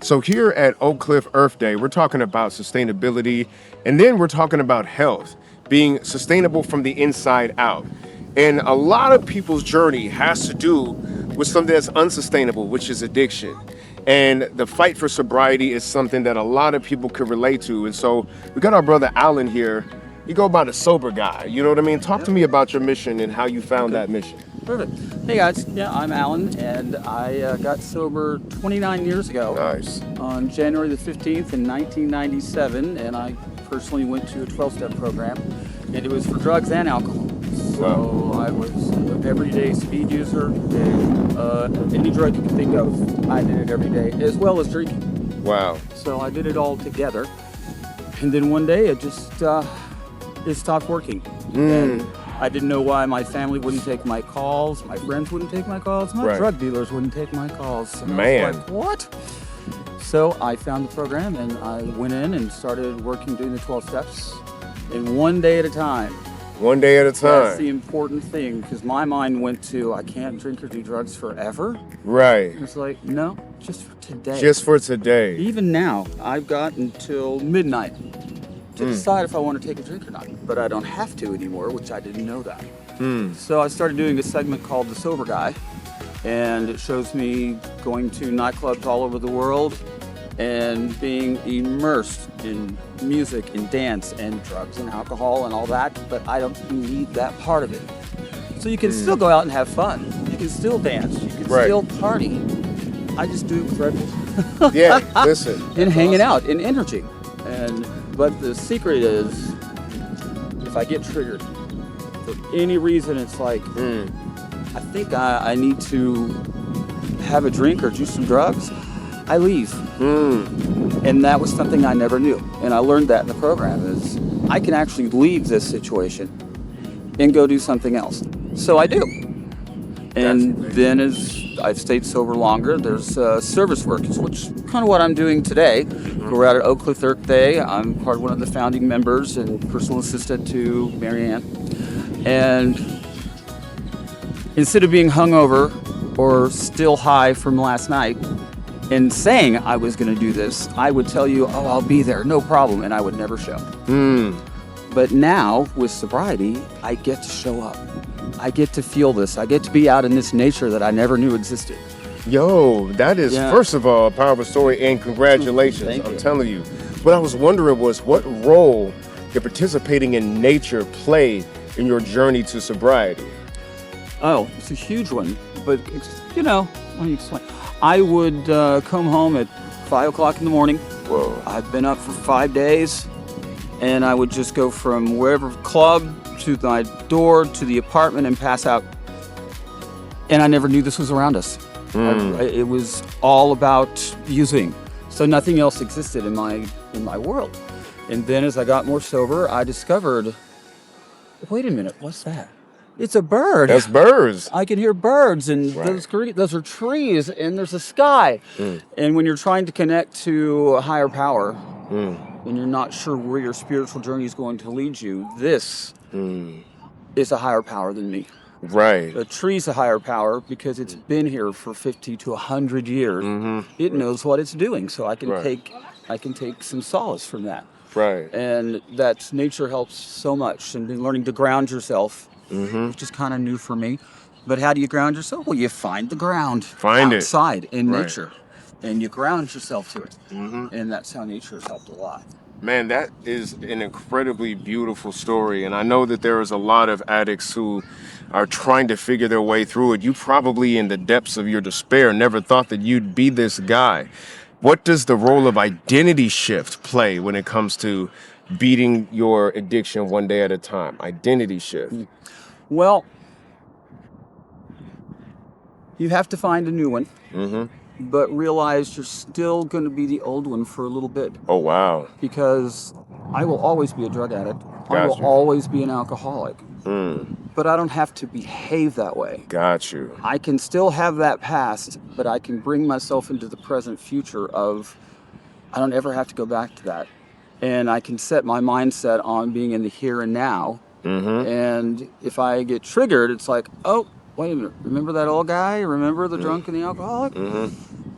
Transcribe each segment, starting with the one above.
So here at Oak Cliff Earth Day, we're talking about sustainability, and then we're talking about health, being sustainable from the inside out. And a lot of people's journey has to do with something that's unsustainable, which is addiction. And the fight for sobriety is something that a lot of people could relate to. And so we got our brother Alan here. You go by the sober guy, you know what I mean? Talk to me about your mission and how you found that mission. Perfect. Hey guys, yeah, I'm Alan, and I got sober 29 years ago. Nice. On January the 15th in 1997, and I personally went to a 12-step program, and it was for drugs and alcohol. So I was an everyday speed user, and any drug you can think of, I did it every day, as well as drinking. Wow. So I did it all together, and then one day it just it stopped working. And I didn't know why my family wouldn't take my calls, my friends wouldn't take my calls, my drug dealers wouldn't take my calls. And I was like, what? So I found the program, and I went in and started working, doing the 12 steps, and one day at a time. One day at a time. That's the important thing, because my mind went to, I can't drink or do drugs forever. Right. It's like, no, just for today. Just for today. Even now, I've got until midnight to decide if I want to take a drink or not. But I don't have to anymore, which I didn't know that. So I started doing a segment called The Sober Guy, and it shows me going to nightclubs all over the world and being immersed in music and dance and drugs and alcohol and all that, but I don't need that part of it. So you can still go out and have fun. You can still dance. You can still party. I just do it with Red Bull. Yeah, listen. And hanging out in energy. But the secret is, if I get triggered for any reason, it's like, I think I need to have a drink or do some drugs, I leave. And that was something I never knew. And I learned that in the program, is I can actually leave this situation and go do something else. So I do. And then as I've stayed sober longer, there's service work, which is kind of what I'm doing today. We're out at Oak Cliff Earth Day. I'm part of one of the founding members and personal assistant to Marianne. And instead of being hungover or still high from last night and saying I was going to do this, I would tell you, oh, I'll be there, no problem, and I would never show. But now, with sobriety, I get to show up. I get to feel this. I get to be out in this nature that I never knew existed. Yo, that is, first of all, a powerful story, and congratulations. Thank you. I'm telling you. What I was wondering was, what role did participating in nature play in your journey to sobriety? Oh, it's a huge one. But, let me explain. I would come home at 5 o'clock in the morning. Whoa. I've been up for 5 days, and I would just go from wherever club to my door to the apartment and pass out. And I never knew this was around us. It was all about using. So nothing else existed in my world. And then as I got more sober, I discovered, wait a minute, what's that? It's a bird. That's birds. I can hear birds, and those are trees, and there's a sky. And when you're trying to connect to a higher power, when you're not sure where your spiritual journey is going to lead you, this is a higher power than me. Right. A tree's a higher power because it's been here for 50 to 100 years. It knows what it's doing, so I can take some solace from that. Right. And that nature helps so much, and then learning to ground yourself, which is kind of new for me. But how do you ground yourself? Well, you find the ground outside in nature, and you ground yourself to it. And that's how nature has helped a lot. Man, that is an incredibly beautiful story. And I know that there is a lot of addicts who are trying to figure their way through it. You probably, in the depths of your despair, never thought that you'd be this guy. What does the role of identity shift play when it comes to beating your addiction one day at a time? Identity shift. Well, you have to find a new one. But realize you're still going to be the old one for a little bit. Oh, wow. Because I will always be a drug addict. I will always be an alcoholic. But I don't have to behave that way. Got you. I can still have that past, but I can bring myself into the present future of, I don't ever have to go back to that. And I can set my mindset on being in the here and now. And if I get triggered, it's like, oh, wait a minute, remember that old guy? Remember the drunk and the alcoholic?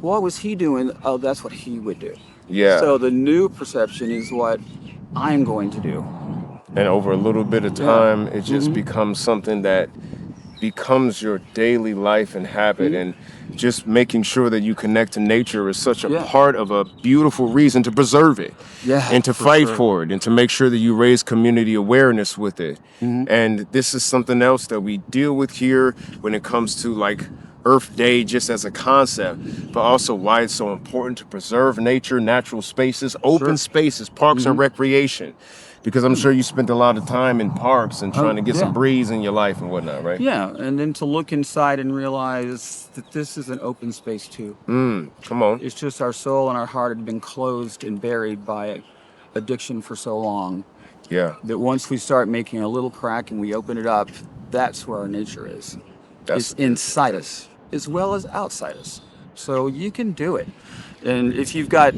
what was he doing? Oh, that's what he would do. Yeah. So the new perception is what I'm going to do. And over a little bit of time, it just becomes something that becomes your daily life and habit. And just making sure that you connect to nature is such a part of a beautiful reason to preserve it and to fight for it and to make sure that you raise community awareness with it. And this is something else that we deal with here when it comes to like Earth Day, just as a concept, but also why it's so important to preserve nature, natural spaces, open spaces, parks and recreation. Because I'm sure you spent a lot of time in parks and trying to get some breeze in your life and whatnot, right? Yeah, and then to look inside and realize that this is an open space too. Come on. It's just our soul and our heart had been closed and buried by addiction for so long Yeah. that once we start making a little crack and we open it up, that's where our nature is. It's inside us as well as outside us. So you can do it. And if you've got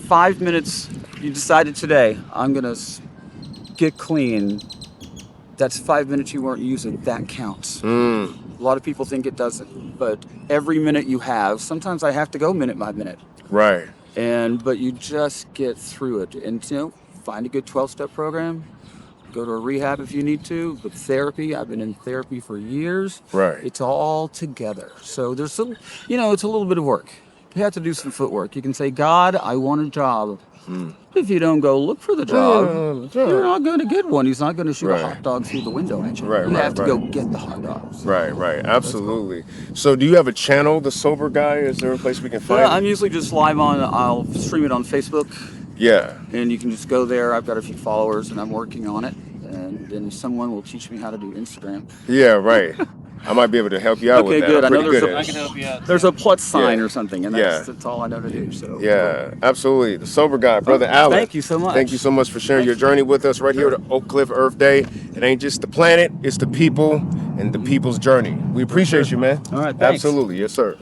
5 minutes, you decided today, I'm going to get clean. That's 5 minutes you weren't using. That counts. A lot of people think it doesn't, but every minute you have, sometimes I have to go minute by minute. Right. But you just get through it. And, find a good 12-step program. Go to a rehab if you need to. But therapy, I've been in therapy for years. Right. It's all together. So there's some, it's a little bit of work. You have to do some footwork. You can say, God, I want a job. If you don't go look for the job, you're not going to get one. He's not going to shoot a hot dog through the window at you. You have to go get the hot dogs. Right. Absolutely. So do you have a channel, The Sober Guy? Is there a place we can find it? I'm usually just live I'll stream it on Facebook. Yeah. And you can just go there. I've got a few followers and I'm working on it. And then someone will teach me how to do Instagram. Yeah, right. I might be able to help you out with that. Good. I'm I know pretty there's good at it. I can help you out. There's a plus sign or something, and that's all I know to do. So Yeah, absolutely. The Sober Guy, Brother Allen. Thank you so much. Thank you so much for sharing your journey with us right here at Oak Cliff Earth Day. It ain't just the planet, it's the people and the people's journey. We appreciate you, man. All right, thanks. Absolutely. Yes, sir.